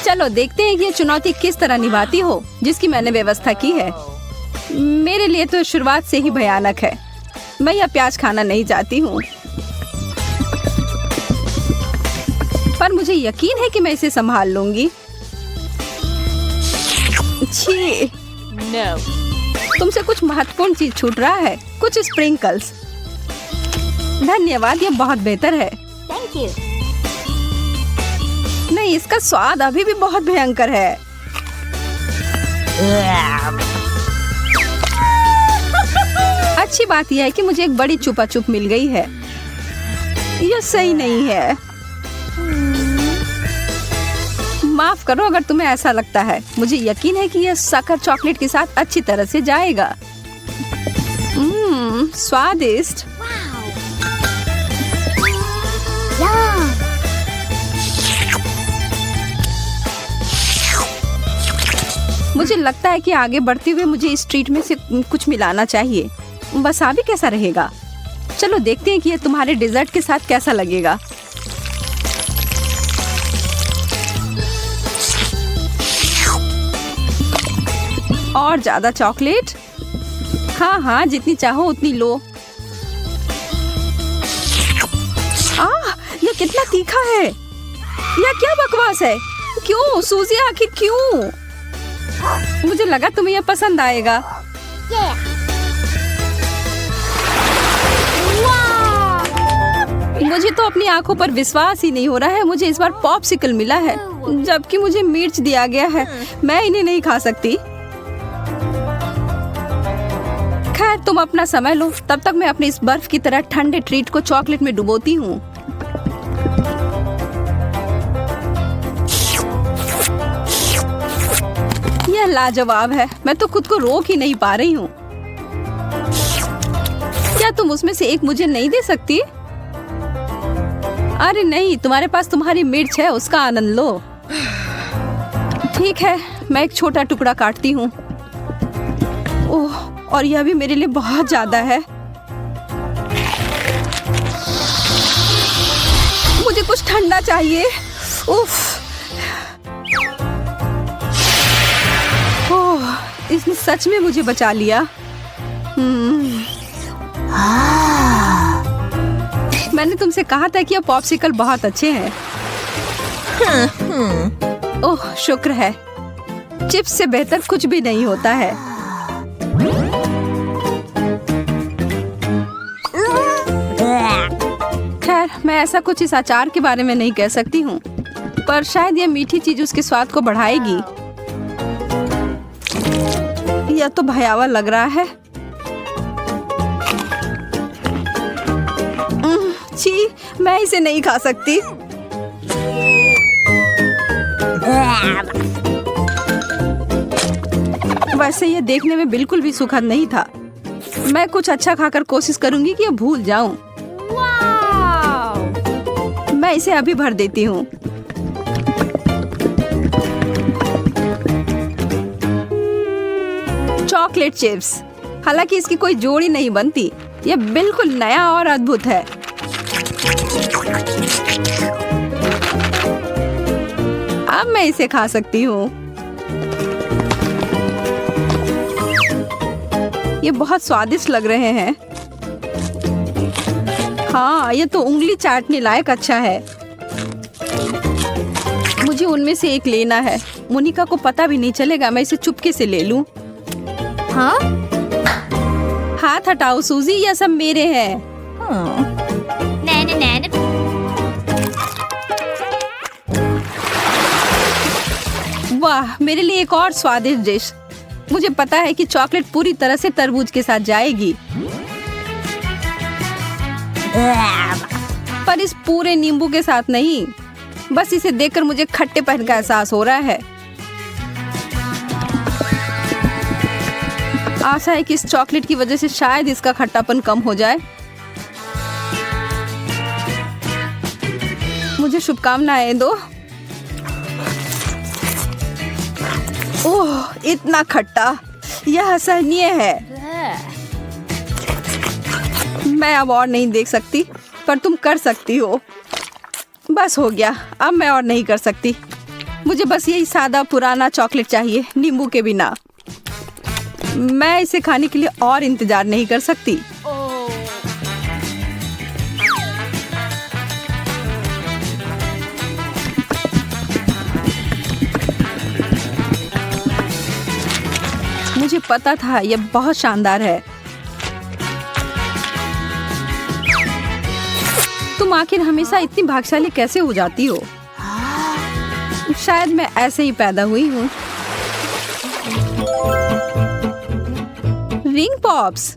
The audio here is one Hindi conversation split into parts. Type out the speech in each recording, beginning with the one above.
चलो देखते हैं कि ये चुनौती किस तरह निभाती हो जिसकी मैंने व्यवस्था की है। मेरे लिए तो शुरुआत से ही भयानक है। मैं यह प्याज खाना नहीं चाहती हूँ, पर मुझे यकीन है कि मैं इसे संभाल लूंगी। छी, तुमसे कुछ महत्वपूर्ण चीज छूट रहा है, कुछ स्प्रिंकल्स। धन्यवाद, ये बहुत बेहतर है। Thank you. नहीं, इसका स्वाद अभी भी बहुत भयंकर है। अच्छी बात यह है कि मुझे एक बड़ी चुपा चुप मिल गई है। यह सही नहीं है। माफ करो अगर तुम्हें ऐसा लगता है। मुझे यकीन है कि यह शक्कर चॉकलेट के साथ अच्छी तरह से जाएगा। स्वादिष्ट। Yum. मुझे लगता है कि आगे बढ़ते हुए मुझे इस ट्रीट में से कुछ मिलाना चाहिए। वसाबी कैसा रहेगा? चलो देखते हैं कि यह तुम्हारे डेजर्ट के साथ कैसा लगेगा। और ज्यादा चॉकलेट? हाँ हाँ, जितनी चाहो उतनी लो। यह कितना तीखा है। यह क्या बकवास है? क्यों सूजी, आखिर क्यों? मुझे लगा तुम्हें यह पसंद आएगा। Yeah. Wow. मुझे तो अपनी आंखों पर विश्वास ही नहीं हो रहा है। मुझे इस बार पॉप्सिकल मिला है, जबकि मुझे मिर्च दिया गया है। मैं इन्हें नहीं खा सकती। खैर, तुम अपना समय लो, तब तक मैं अपने इस बर्फ की तरह ठंडे ट्रीट को चॉकलेट में डुबोती हूँ। यह लाजवाब है। मैं तो खुद को रोक ही नहीं पा रही हूँ। क्या तुम उसमें से एक मुझे नहीं दे सकती? अरे नहीं, तुम्हारे पास तुम्हारी मिर्च है, उसका आनंद लो। ठीक है, मैं एक छोटा टुकड़ा काटती हूँ। ओह, और यह भी मेरे लिए बहुत ज्यादा है। मुझे कुछ ठंडा चाहिए। उफ। ओह, इसने सच में मुझे बचा लिया। मैंने तुमसे कहा था कि ये पॉप्सिकल बहुत अच्छे हैं। ओह, शुक्र है। चिप्स से बेहतर कुछ भी नहीं होता है। खैर, मैं ऐसा कुछ इस अचार के बारे में नहीं कह सकती हूँ, पर शायद यह मीठी चीज उसके स्वाद को बढ़ाएगी। यह तो भयावह लग रहा है। छी, मैं इसे नहीं खा सकती। वैसे यह देखने में बिल्कुल भी सुखद नहीं था। मैं कुछ अच्छा खाकर कोशिश करूंगी कि यह भूल जाऊं। मैं इसे अभी भर देती हूँ। Chocolate chips. हालांकि इसकी कोई जोड़ी नहीं बनती। यह बिल्कुल नया और अद्भुत है। अब मैं इसे खा सकती हूँ। ये बहुत स्वादिष्ट लग रहे हैं। हाँ, ये तो उंगली चाटने लायक अच्छा है। मुझे उनमें से एक लेना है। मोनिका को पता भी नहीं चलेगा। मैं इसे चुपके से ले लूं। हाँ? हाथ हटाओ सूजी, यह सब मेरे हैं। Nana. वाह, मेरे लिए एक और स्वादिष्ट डिश। मुझे पता है कि चॉकलेट पूरी तरह से तरबूज के साथ जाएगी, पर इस पूरे नींबू के साथ नहीं। बस इसे देखकर मुझे खट्टेपन का एहसास हो रहा है। आशा है कि इस चॉकलेट की वजह से शायद इसका खट्टापन कम हो जाए। मुझे शुभकामनाएं दो। ओह, इतना खट्टा, यह असहनीय है। मैं अब और नहीं देख सकती, पर तुम कर सकती हो। बस हो गया, अब मैं और नहीं कर सकती। मुझे बस यही सादा पुराना चॉकलेट चाहिए, नींबू के बिना। मैं इसे खाने के लिए और इंतजार नहीं कर सकती। मुझे पता था यह बहुत शानदार है। तुम आखिर हमेशा इतनी भाग्यशाली कैसे हो जाती हो? शायद मैं ऐसे ही पैदा हुई हूँ। रिंग पॉप्स,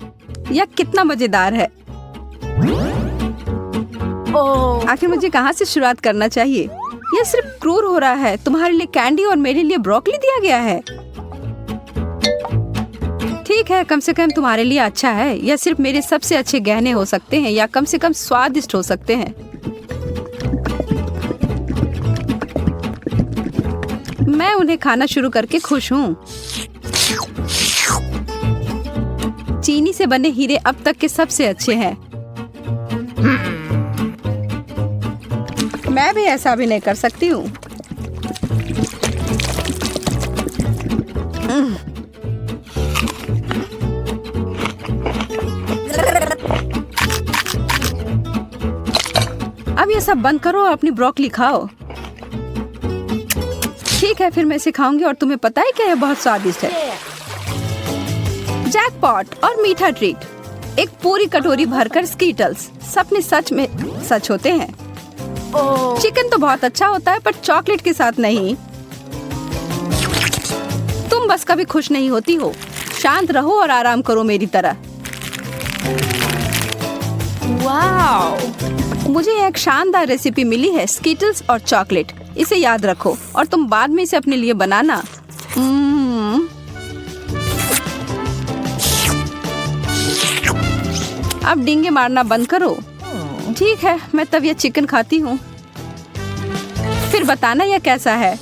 यह कितना मजेदार है। आखिर मुझे कहाँ से शुरुआत करना चाहिए? यह सिर्फ क्रूर हो रहा है। तुम्हारे लिए कैंडी और मेरे लिए ब्रोकली दिया गया है। ठीक है, कम से कम तुम्हारे लिए अच्छा है। यह सिर्फ मेरे सबसे अच्छे गहने हो सकते हैं, या कम से कम स्वादिष्ट हो सकते हैं। मैं उन्हें खाना शुरू करके खुश हूँ। चीनी से बने हीरे अब तक के सबसे अच्छे हैं। मैं भी ऐसा भी नहीं कर सकती हूँ। अब ये सब बंद करो और अपनी ब्रोकली खाओ। ठीक है, फिर मैं इसे खाऊंगी और तुम्हें पता है क्या, यह बहुत स्वादिष्ट है। जैकपॉट और मीठा ट्रीट। एक पूरी कटोरी भरकर स्कीटल्स। सपने सच में सच होते हैं। चिकन तो बहुत अच्छा होता है, पर चॉकलेट के साथ नहीं। तुम बस कभी खुश नहीं होती हो। शांत रहो और आराम करो मेरी तरह। वाओ! मुझे एक शानदार रेसिपी मिली है, स्कीटल्स और चॉकलेट। इसे याद रखो और तुम बाद में इसे अपने लिए बनाना। अब डींगे मारना बंद करो। ठीक है, मैं तब यह चिकन खाती हूँ। फिर बताना यह कैसा है।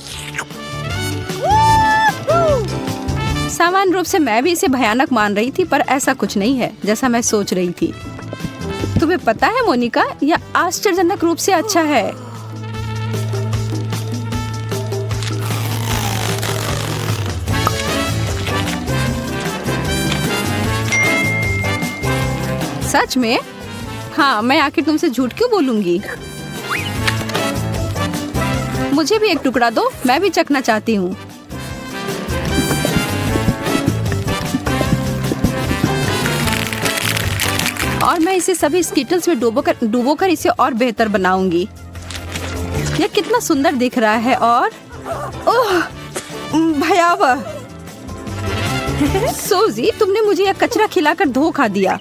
सामान्य रूप से मैं भी इसे भयानक मान रही थी, पर ऐसा कुछ नहीं है जैसा मैं सोच रही थी। तुम्हें पता है मोनिका, यह आश्चर्यजनक रूप से अच्छा है। सच में? हाँ, मैं आखिर तुमसे झूठ क्यों बोलूंगी। मुझे भी एक टुकड़ा दो, मैं भी चखना चाहती हूँ। और मैं इसे सभी स्कीटल्स में डुबोकर इसे और बेहतर बनाऊंगी। यह कितना सुंदर दिख रहा है और ओह, भयावह। सोजी, तुमने मुझे यह कचरा खिलाकर धोखा दिया।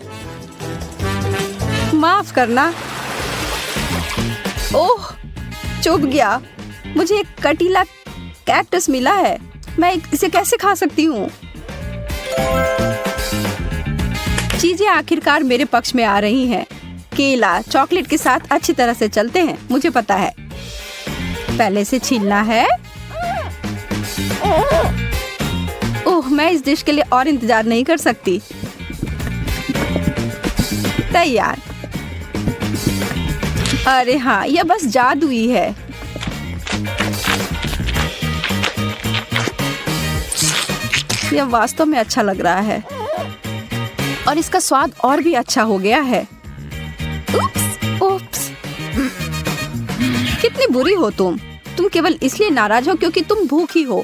माफ करना। ओह, चुभ गया। मुझे एक कटीला कैक्टस मिला है। मैं इसे कैसे खा सकती हूँ? चीजें आखिरकार मेरे पक्ष में आ रही हैं। केला चॉकलेट के साथ अच्छी तरह से चलते हैं, मुझे पता है। पहले से छीलना है। ओह, मैं इस डिश के लिए और इंतजार नहीं कर सकती। तैयार। अरे हाँ, यह बस जादुई है। यह वास्तव में अच्छा लग रहा है और इसका स्वाद और भी अच्छा हो गया है। उप्स। कितनी बुरी हो तुम केवल इसलिए नाराज हो क्योंकि तुम भूखी हो।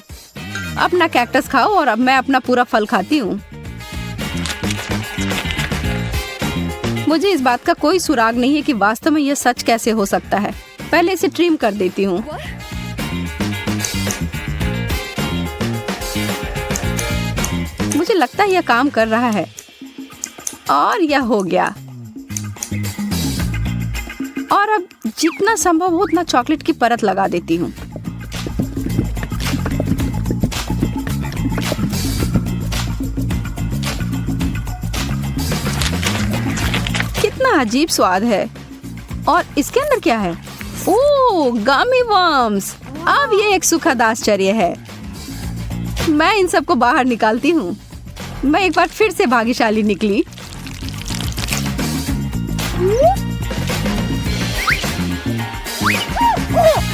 अपना कैक्टस खाओ और अब मैं अपना पूरा फल खाती हूँ। मुझे इस बात का कोई सुराग नहीं है कि वास्तव में यह सच कैसे हो सकता है। पहले इसे ट्रिम कर देती हूँ। मुझे लगता है यह काम कर रहा है और यह हो गया। और अब जितना संभव हो उतना चॉकलेट की परत लगा देती हूँ। कितना अजीब स्वाद है। और इसके अंदर क्या है? ओह, गमी वर्म्स। अब ये एक सुखद आश्चर्य है। मैं इन सबको बाहर निकालती हूँ। मैं एक बार फिर से भाग्यशाली निकली।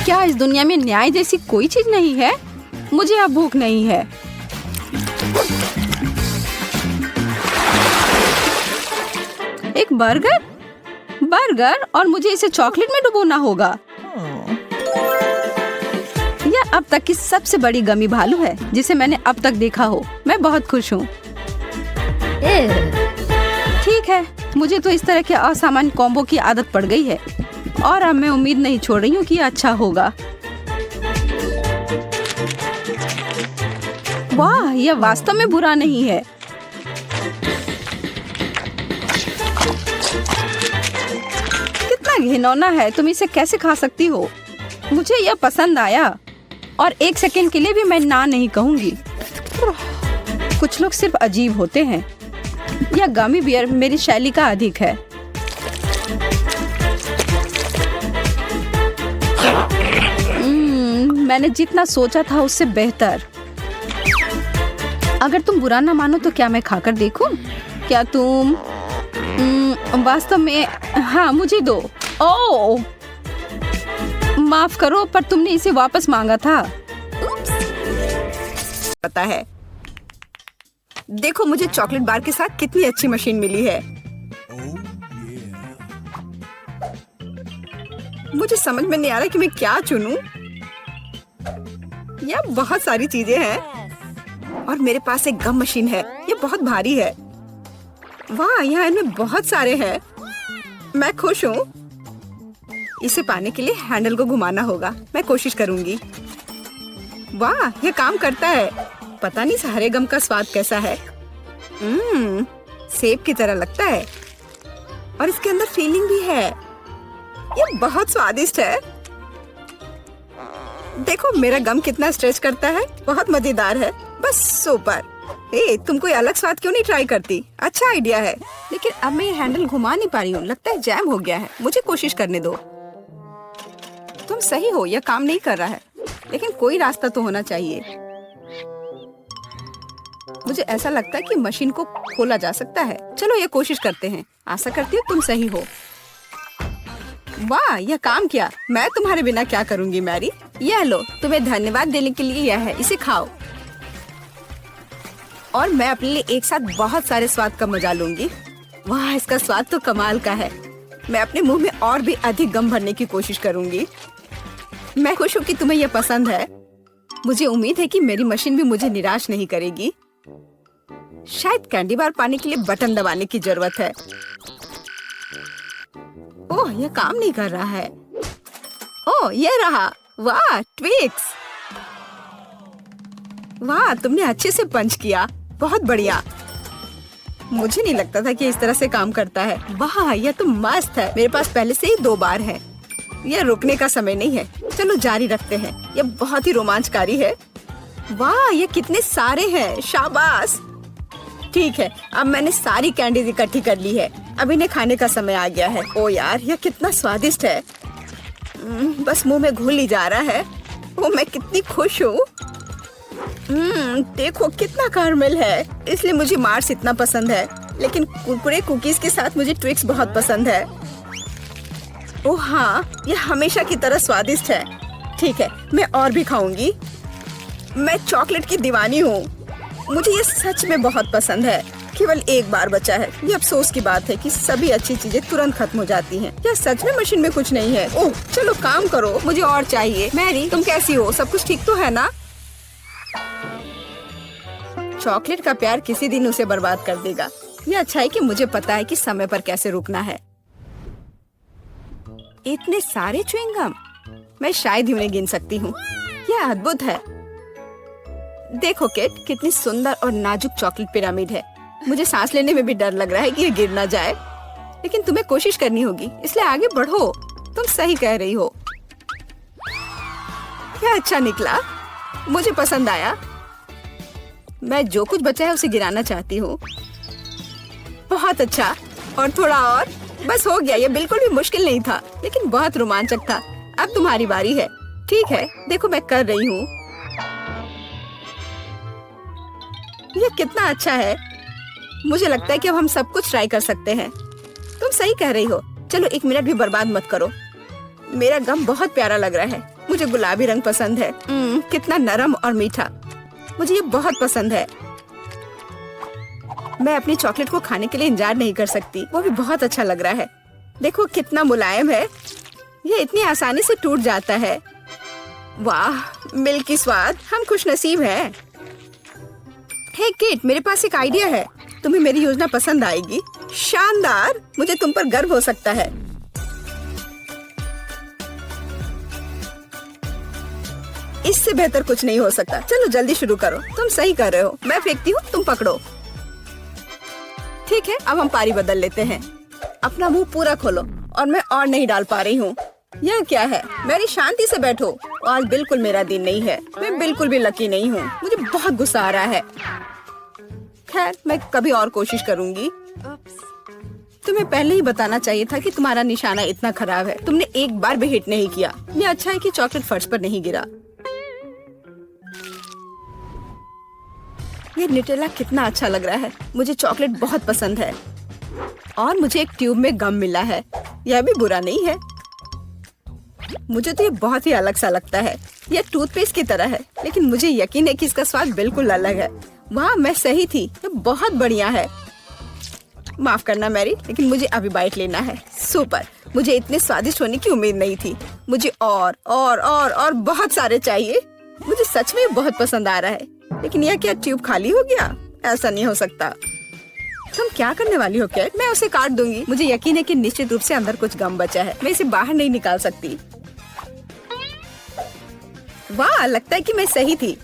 क्या इस दुनिया में न्याय जैसी कोई चीज नहीं है? मुझे अब भूख नहीं है। एक बर्गर? बर्गर और मुझे इसे चॉकलेट में डुबोना होगा। यह अब तक की सबसे बड़ी गमी भालू है जिसे मैंने अब तक देखा हो। मैं बहुत खुश हूँ। ठीक है, मुझे तो इस तरह के असामान्य कॉम्बो की आदत पड़ गई है और अब मैं उम्मीद नहीं छोड़ रही हूँ कि यह अच्छा होगा। वाह, यह वास्तव में बुरा नहीं है। कितना घिनौना है, तुम इसे कैसे खा सकती हो? मुझे यह पसंद आया और एक सेकंड के लिए भी मैं ना नहीं कहूंगी। कुछ लोग सिर्फ अजीब होते हैं। यह गमी बियर मेरी शैली का अधिक है। मैंने जितना सोचा था उससे बेहतर। अगर तुम बुरा ना मानो तो क्या मैं खाकर देखूं? क्या तुम वास्तव में? हाँ, मुझे दो। ओह, माफ करो, पर तुमने इसे वापस मांगा था। पता है, देखो मुझे चॉकलेट बार के साथ कितनी अच्छी मशीन मिली है। मुझे समझ में नहीं आ रहा कि मैं क्या चुनूं। यह बहुत सारी चीजें हैं और मेरे पास एक गम मशीन है। ये बहुत भारी है। वाह, यहाँ इनमें बहुत सारे हैं। मैं खुश हूँ। इसे पाने के लिए हैंडल को घुमाना होगा। मैं कोशिश करूंगी। वाह, यह काम करता है। पता नहीं सारे गम का स्वाद कैसा है। सेब की तरह लगता है और इसके अंदर फीलिंग भी है। यह बहुत स्वादिष्ट है। देखो मेरा गम कितना स्ट्रेच करता है। बहुत मजेदार है। बस सुपर। तुम कोई अलग स्वाद क्यों नहीं ट्राई करती? अच्छा आइडिया है, लेकिन अब मैं ये हैंडल घुमा नहीं पा रही हूँ। लगता है जैम हो गया है। मुझे कोशिश करने दो। तुम सही हो, यह काम नहीं कर रहा है, लेकिन कोई रास्ता तो होना चाहिए। मुझे ऐसा लगता है कि मशीन को खोला जा सकता है। चलो ये कोशिश करते हैं। आशा करती हूँ तुम सही हो। वाह, यह काम किया। मैं तुम्हारे बिना क्या करूँगी मैरी। यह लो, तुम्हें धन्यवाद देने के लिए यह है। इसे खाओ और मैं अपने लिए एक साथ बहुत सारे स्वाद का मजा लूंगी। वाह, इसका स्वाद तो कमाल का है। मैं अपने मुंह में और भी अधिक गम भरने की कोशिश करूंगी। मैं खुश हूँ कि तुम्हें यह पसंद है। मुझे उम्मीद है कि मेरी मशीन भी मुझे निराश नहीं करेगी। शायद कैंडी बार पाने के लिए बटन दबाने की जरूरत है। ओह, यह काम नहीं कर रहा है। ओह, यह रहा। वाह, ट्विक्स। वाह, तुमने अच्छे से पंच किया। बहुत बढ़िया। मुझे नहीं लगता था कि इस तरह से काम करता है। वाह, यह तो मस्त है। मेरे पास पहले से ही 2 बार है। यह रुकने का समय नहीं है। चलो जारी रखते हैं। यह बहुत ही रोमांचकारी है। वाह, ये कितने सारे हैं। शाबाश। ठीक है, अब मैंने सारी कैंडीज इकट्ठी कर ली है। अब इन्हें खाने का समय आ गया है। ओ यार, यह कितना स्वादिष्ट है। बस मुंह में घुल ही जा रहा है। ओ, मैं कितनी खुश हूँ। देखो कितना कैरमेल है। इसलिए मुझे मार्स इतना पसंद है, लेकिन कुरकुरे कुकीज के साथ मुझे ट्विक्स बहुत पसंद है। ओह हाँ, यह हमेशा की तरह स्वादिष्ट है। ठीक है, मैं और भी खाऊंगी। मैं चॉकलेट की दीवानी हूँ। मुझे ये सच में बहुत पसंद है। केवल एक बार बचा है। ये अफसोस की बात है कि सभी अच्छी चीजें तुरंत खत्म हो जाती हैं। क्या सच में मशीन में कुछ नहीं है? ओह चलो काम करो, मुझे और चाहिए। मैरी, तुम कैसी हो? सब कुछ ठीक तो है ना? चॉकलेट का प्यार किसी दिन उसे बर्बाद कर देगा। ये अच्छा है कि मुझे पता है कि समय पर कैसे रुकना है। इतने सारे च्युइंगम, मैं शायद ही उन्हें गिन सकती हूँ। यह अद्भुत है। देखो केट, कितनी सुंदर और नाजुक चॉकलेट पिरामिड है। मुझे सांस लेने में भी डर लग रहा है कि ये गिर ना जाए, लेकिन तुम्हें कोशिश करनी होगी, इसलिए आगे बढ़ो। तुम सही कह रही हो। यह अच्छा निकला, मुझे पसंद आया। मैं जो कुछ बचा है उसे गिराना चाहती हूँ। बहुत अच्छा, और थोड़ा और, बस हो गया। यह बिल्कुल भी मुश्किल नहीं था, लेकिन बहुत रोमांचक था। अब तुम्हारी बारी है। ठीक है, देखो मैं कर रही हूँ। यह कितना अच्छा है। मुझे लगता है कि अब हम सब कुछ ट्राई कर सकते हैं। तुम सही कह रही हो। चलो 1 मिनट भी बर्बाद मत करो। मेरा गम बहुत प्यारा लग रहा है। मुझे मुझे गुलाबी रंग पसंद है। कितना नरम और मीठा, मुझे ये बहुत पसंद है। मैं अपनी चॉकलेट को खाने के लिए इंतजार नहीं कर सकती। वो भी बहुत अच्छा लग रहा है। देखो कितना मुलायम है, ये इतनी आसानी से टूट जाता है। वाह, मिल्की स्वाद, हम खुशनसीब हैं। हे किट, मेरे पास एक आइडिया है, तुम्हें मेरी योजना पसंद आएगी। शानदार, मुझे तुम पर गर्व हो सकता है। इससे बेहतर कुछ नहीं हो सकता। चलो जल्दी शुरू करो, तुम सही कर रहे हो। मैं फेंकती हूँ, तुम पकड़ो। ठीक है, अब हम पारी बदल लेते हैं। अपना मुंह पूरा खोलो, और मैं और नहीं डाल पा रही हूँ। यह क्या है? मेरी शांति से बैठो। आज बिल्कुल मेरा दिन नहीं है। मैं बिल्कुल भी लकी नहीं हूँ। मुझे बहुत गुस्सा आ रहा है। खैर, मैं कभी और कोशिश करूँगी। तुम्हें पहले ही बताना चाहिए था कि तुम्हारा निशाना इतना खराब है। तुमने एक बार भी हिट नहीं किया। ये अच्छा है कि चॉकलेट फर्श पर नहीं गिरा। ये न्यूटेला कितना अच्छा लग रहा है। मुझे चॉकलेट बहुत पसंद है। और मुझे एक ट्यूब में गम मिला है। यह भी बुरा नहीं है। मुझे तो ये बहुत ही अलग सा लगता है। यह टूथपेस्ट की तरह है, लेकिन मुझे यकीन है कि इसका स्वाद बिल्कुल अलग है। वाह, मैं सही थी। ये बहुत बढ़िया है। माफ करना मैरी, लेकिन मुझे अभी बाइट लेना है। सुपर, मुझे इतने स्वादिष्ट होने की उम्मीद नहीं थी। मुझे और बहुत सारे चाहिए। मुझे सच में बहुत पसंद आ रहा है। लेकिन यह क्या ट्यूब खाली हो गया? ऐसा नहीं हो सकता। तुम क्या करने वाली हो कैट? मैं उसे काट दूंगी। मुझे यकीन है कि निश्चित रूप से अंदर कुछ गम बचा है। मैं इसे बाहर नहीं निकाल सकती। वाह, लगता है कि मैं सही थी।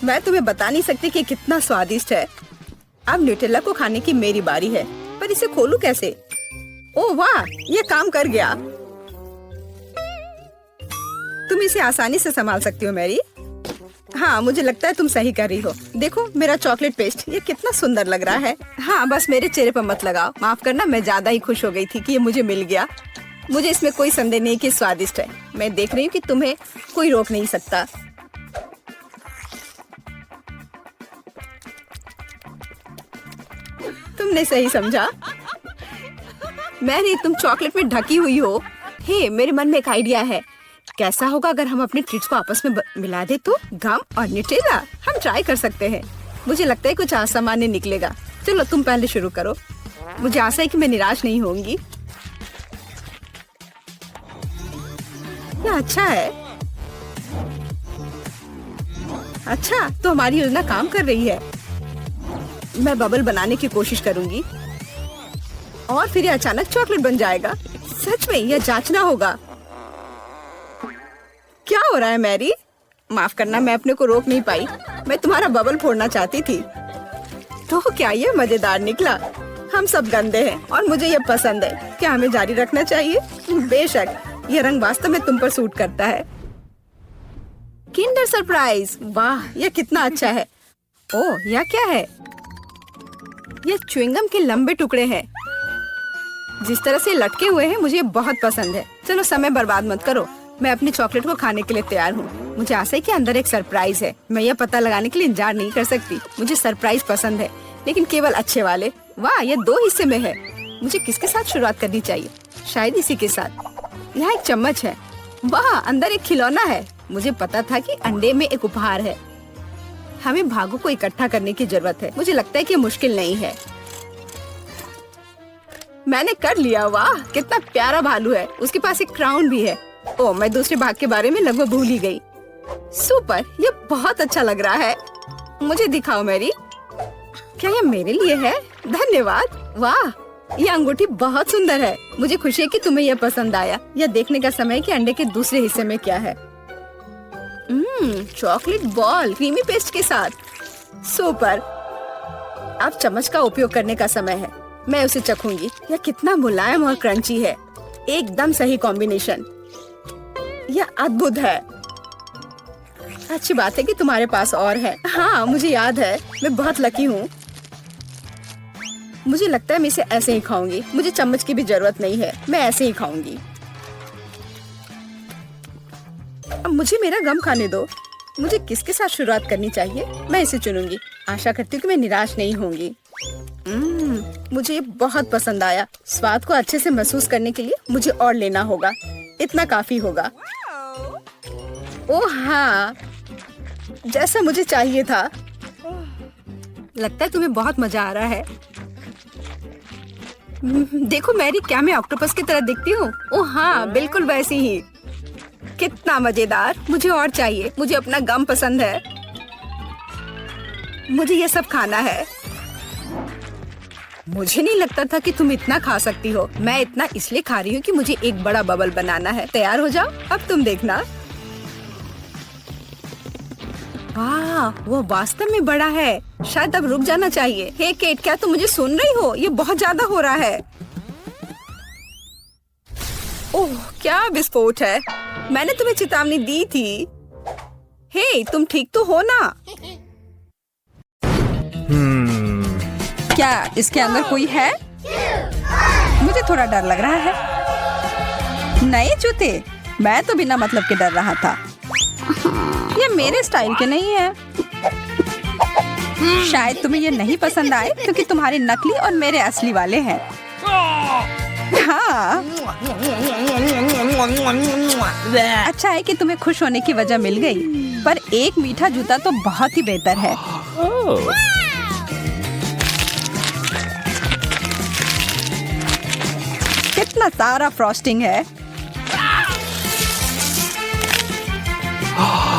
मैं तुम्हें बता नहीं सकती कि कितना स्वादिष्ट है। अब न्यूटेला को खाने की मेरी बारी है, पर इसे खोलूं कैसे? ओह वाह, ये काम कर गया। तुम इसे आसानी से संभाल सकती हो मैरी। हाँ, मुझे लगता है तुम सही कर रही हो। देखो मेरा चॉकलेट पेस्ट, ये कितना सुंदर लग रहा है। हाँ, बस मेरे चेहरे पर मत लगाओ। माफ करना, मैं ज्यादा ही खुश हो गई थी कि ये मुझे मिल गया। मुझे इसमें कोई संदेह नहीं कि स्वादिष्ट है। मैं देख रही हूँ कि तुम्हें कोई रोक नहीं सकता। तुमने सही समझा। मैरी, तुम चॉकलेट में ढकी हुई हो। हे, मेरे मन में एक आइडिया है। कैसा होगा अगर हम अपने ट्रीट्स को आपस में मिला दे तो? गम और न्यूटेला, हम ट्राई कर सकते हैं। मुझे लगता है कुछ असामान्य निकलेगा। चलो तुम पहले शुरू करो। मुझे आशा है कि मैं निराश नहीं होंगी। यह अच्छा है। अच्छा, तो हमारी योजना काम कर रही है। मैं बबल बनाने की कोशिश करूंगी और फिर ये अचानक चॉकलेट बन जाएगा। सच में यह जांचना होगा। क्या हो रहा है मैरी? माफ करना, मैं अपने को रोक नहीं पाई। मैं तुम्हारा बबल फोड़ना चाहती थी। तो क्या ये मजेदार निकला? हम सब गंदे हैं और मुझे ये पसंद है। क्या हमें जारी रखना चाहिए? बेशक, ये रंग वास्तव में तुम पर सूट करता है। किंडर सरप्राइज, वाह, यह कितना अच्छा है। ओह, यह क्या है? ये च्युइंगम के लंबे टुकड़े हैं। जिस तरह से लटके हुए हैं, मुझे बहुत पसंद है। चलो समय बर्बाद मत करो। मैं अपनी चॉकलेट को खाने के लिए तैयार हूँ। मुझे आशा है कि अंदर एक सरप्राइज है। मैं यह पता लगाने के लिए इंतजार नहीं कर सकती। मुझे सरप्राइज पसंद है, लेकिन केवल अच्छे वाले। वाह, ये 2 हिस्से में है। मुझे किसके साथ शुरुआत करनी चाहिए? शायद इसी के साथ। यहाँ एक चम्मच है। वाह, अंदर एक खिलौना है। मुझे पता था कि अंडे में एक उपहार है। हमें भागों को इकट्ठा करने की जरूरत है। मुझे लगता है कि मुश्किल नहीं है। मैंने कर लिया। वाह, कितना प्यारा भालू है। उसके पास एक क्राउन भी है। ओह, मैं दूसरे भाग के बारे में लगभग भूल ही गई। सुपर, ये बहुत अच्छा लग रहा है। मुझे दिखाओ मैरी। क्या ये मेरे लिए है? धन्यवाद। वाह, ये अंगूठी बहुत सुंदर है। मुझे खुशी है कि तुम्हें यह पसंद आया। यह देखने का समय है कि अंडे के दूसरे हिस्से में क्या है। चॉकलेट बॉल क्रीमी पेस्ट के साथ। सुपर, अब चम्मच का उपयोग करने का समय है। मैं उसे चखूंगी। यह कितना मुलायम और क्रंची है। एकदम सही कॉम्बिनेशन। यह अद्भुत है। अच्छी बात है कि तुम्हारे पास और है। हाँ, मुझे याद है। मैं बहुत लकी हूँ। मुझे लगता है मैं इसे ऐसे ही खाऊंगी। मुझे चम्मच की भी जरूरत नहीं है। मैं ऐसे ही खाऊंगी। अब मुझे मेरा गम खाने दो। मुझे किसके साथ शुरुआत करनी चाहिए? मैं इसे चुनूंगी। आशा करती हूँ कि मैं निराश नहीं होंगी। मुझे ये बहुत पसंद आया। स्वाद को अच्छे से महसूस करने के लिए मुझे और लेना होगा। इतना काफी होगा। ओह हाँ, जैसा मुझे चाहिए था। लगता है तुम्हें बहुत मजा आ रहा है। देखो मैरी, क्या मैं ऑक्टोपस की तरह दिखती हूँ? ओह हाँ, बिल्कुल वैसी ही। कितना मजेदार। मुझे और चाहिए। मुझे अपना गम पसंद है। मुझे ये सब खाना है। मुझे नहीं लगता था कि तुम इतना खा सकती हो। मैं इतना इसलिए खा रही हूँ कि मुझे एक बड़ा बबल बनाना है। तैयार हो जाओ, अब तुम देखना। वाह, वो वास्तव में बड़ा है। शायद अब रुक जाना चाहिए। हे केट, क्या तुम मुझे सुन रही हो? ये बहुत ज्यादा हो रहा है। ओह, क्या विस्फोट है। मैंने तुम्हें चेतावनी दी थी। हे, तुम ठीक तो हो ना? क्या इसके अंदर कोई है? मुझे थोड़ा डर लग रहा है। नए जूते? मैं तो बिना मतलब के डर रहा था। ये मेरे स्टाइल के नहीं है। शायद तुम्हें ये नहीं पसंद आए क्योंकि तुम्हारे नकली और मेरे असली वाले हैं। हाँ, अच्छा है कि तुम्हें खुश होने की वजह मिल गई। पर एक मीठा जूता तो बहुत ही बेहतर है। कितना सारा फ्रॉस्टिंग है।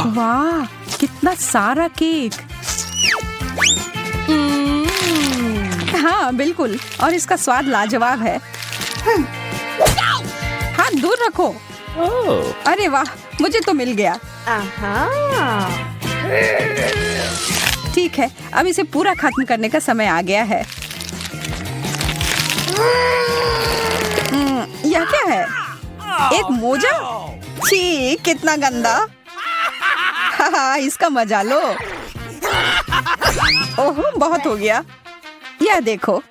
वाह, कितना सारा केक। हाँ बिल्कुल, और इसका स्वाद लाजवाब है। हाथ दूर रखो। अरे वाह, मुझे तो मिल गया। ठीक है, अब इसे पूरा खत्म करने का समय आ गया है। यह क्या है? एक मोजा? छी, कितना गंदा। हाँ, इसका मजा लो। ओह, बहुत हो गया। यह देखो।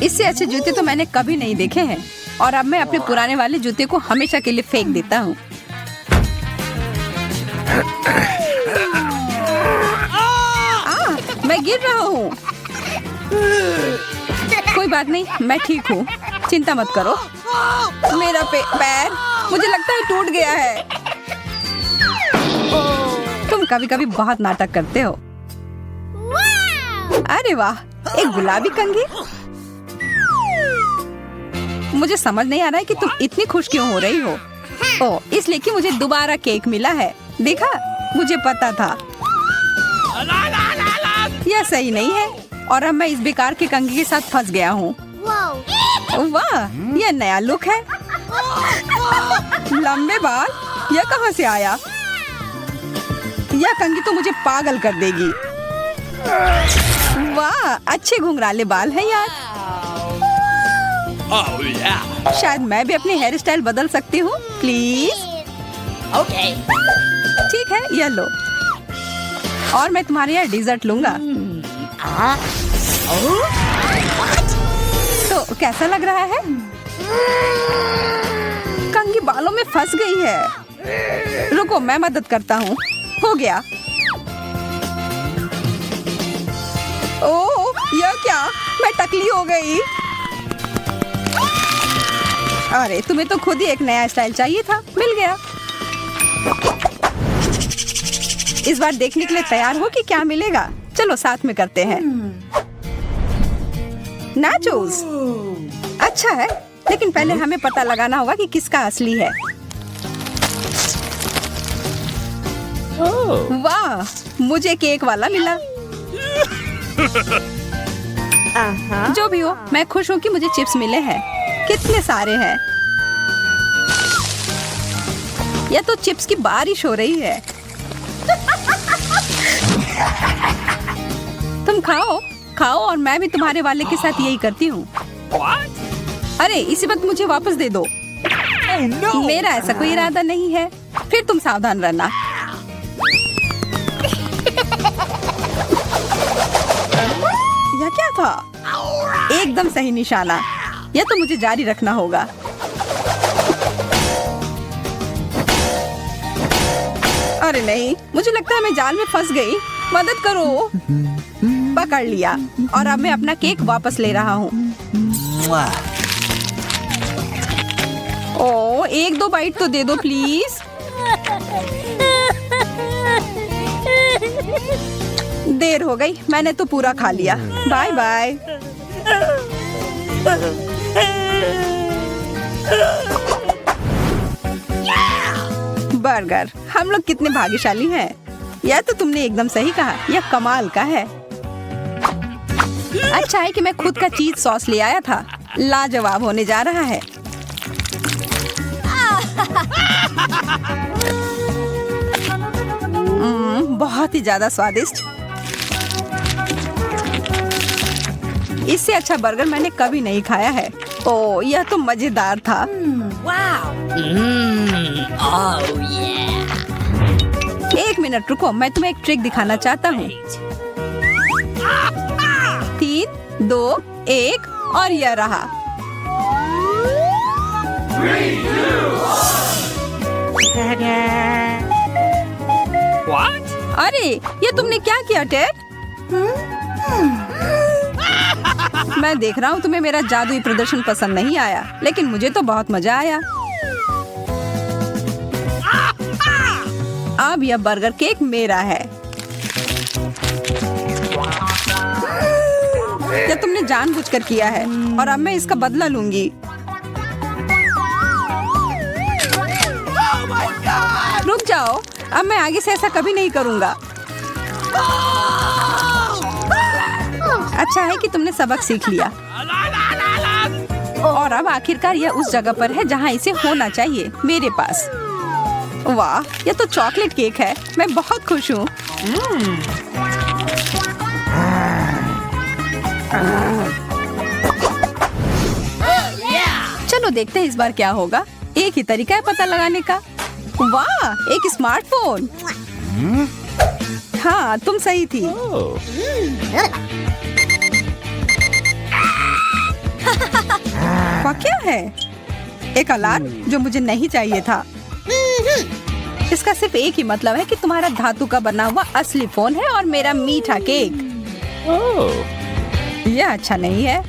इससे अच्छे जूते तो मैंने कभी नहीं देखे हैं। और अब मैं अपने पुराने वाले जूते को हमेशा के लिए फेंक देता हूँ। मैं गिर रहा हूँ। कोई बात नहीं, मैं ठीक हूँ। चिंता मत करो। मेरा पैर मुझे लगता है टूट गया है। तुम कभी कभी बहुत नाटक करते हो। अरे वाह, एक गुलाबी कंघी। मुझे समझ नहीं आ रहा है कि तुम इतनी खुश क्यों हो रही हो। ओह, इसलिए कि मुझे दोबारा केक मिला है। देखा, मुझे पता था। यह सही नहीं है और अब मैं इस बेकार के कंघी के साथ फंस गया हूँ। वाह, यह नया लुक है। लंबे बाल, यह कहाँ से आया? यह कंघी तो मुझे पागल कर देगी। वाह, अच्छे घुंघराले बाल हैं यार। शायद मैं भी अपनी हेयर स्टाइल बदल सकती हूँ, प्लीज। Okay. ठीक है, यह लो। और मैं तुम्हारे यहाँ डिजर्ट लूंगा। तो कैसा लग रहा है? कंघी बालों में फंस गई है। रुको, मैं मदद करता हूँ। हो गया। ओह, यह क्या? मैं टकली हो गई। अरे, तुम्हें तो खुद ही एक नया स्टाइल चाहिए था। मिल गया। इस बार देखने के लिए तैयार हो कि क्या मिलेगा? चलो साथ में करते हैं। नाचोस। अच्छा है, लेकिन पहले हमें पता लगाना होगा कि किसका असली है। वाह, मुझे केक वाला मिला। जो भी हो, मैं खुश हूँ कि मुझे चिप्स मिले हैं। कितने सारे हैं। यह तो चिप्स की बारिश हो रही है। तुम खाओ खाओ और मैं भी तुम्हारे वाले के साथ यही करती हूँ। अरे, इसी वक्त मुझे वापस दे दो। मेरा ऐसा कोई इरादा नहीं है। फिर तुम सावधान रहना। यह क्या था? एकदम सही निशाना। यह तो मुझे जारी रखना होगा। अरे नहीं, मुझे लगता है मैं जाल में फंस गई। मदद करो। पकड़ लिया और अब मैं अपना केक वापस ले रहा हूँ। ओ, एक दो बाइट तो दे दो प्लीज। देर हो गई, मैंने तो पूरा खा लिया। Bye bye. बर्गर, हम लोग कितने भाग्यशाली हैं। यह तो तुमने एकदम सही कहा, यह कमाल का है। अच्छा है कि मैं खुद का चीज सॉस ले आया था। लाजवाब होने जा रहा है। बहुत ही ज्यादा स्वादिष्ट। इससे अच्छा बर्गर मैंने कभी नहीं खाया है। ओ, यह तो मजेदार था। एक मिनट रुको, मैं तुम्हें एक ट्रिक दिखाना चाहता हूँ। 3, 2, 1 और यह रहा। अरे, ये तुमने क्या किया टेड? मैं देख रहा हूँ तुम्हें मेरा जादुई प्रदर्शन पसंद नहीं आया, लेकिन मुझे तो बहुत मजा आया। अब यह बर्गर केक मेरा है। यह तुमने जानबूझकर किया है और अब मैं इसका बदला लूंगी। रुक जाओ, अब मैं आगे से ऐसा कभी नहीं करूंगा। अच्छा है कि तुमने सबक सीख लिया। और अब आखिरकार यह उस जगह पर है जहाँ इसे होना चाहिए, मेरे पास। वाह, यह तो चॉकलेट केक है। मैं बहुत खुश हूँ। चलो देखते हैं इस बार क्या होगा। एक ही तरीका है पता लगाने का। वाह, एक स्मार्टफोन। हाँ, तुम सही थी। वह क्या है? एक अलार्म जो मुझे नहीं चाहिए था। इसका सिर्फ एक ही मतलब है कि तुम्हारा धातु का बना हुआ असली फोन है और मेरा मीठा केक। यह अच्छा नहीं है।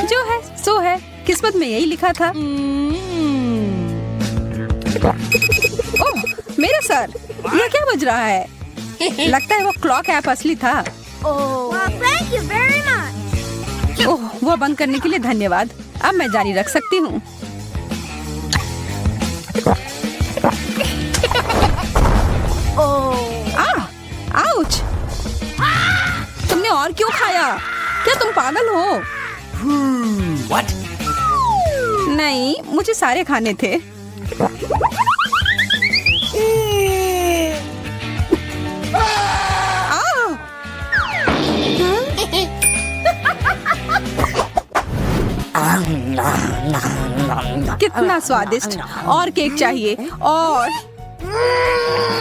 जो है सो है, किस्मत में यही लिखा था। ओह, मेरा सर, यह क्या बज रहा है? लगता है वो क्लॉक ऐप असली था। Thank you very much. ओह, वह बंद करने के लिए धन्यवाद। अब मैं जारी रख सकती हूँ। आउच! तुमने और क्यों खाया? क्या तुम पागल हो? What? नहीं, मुझे सारे खाने थे। कितना स्वादिष्ट। और केक चाहिए। और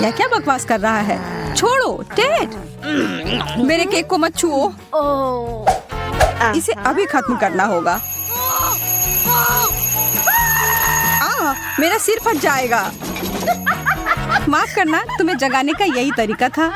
यह क्या बकवास कर रहा है? छोड़ो टेड, मेरे केक को मत छुओ। इसे अभी खत्म करना होगा। मेरा सिर फट जाएगा। माफ करना, तुम्हें जगाने का यही तरीका था।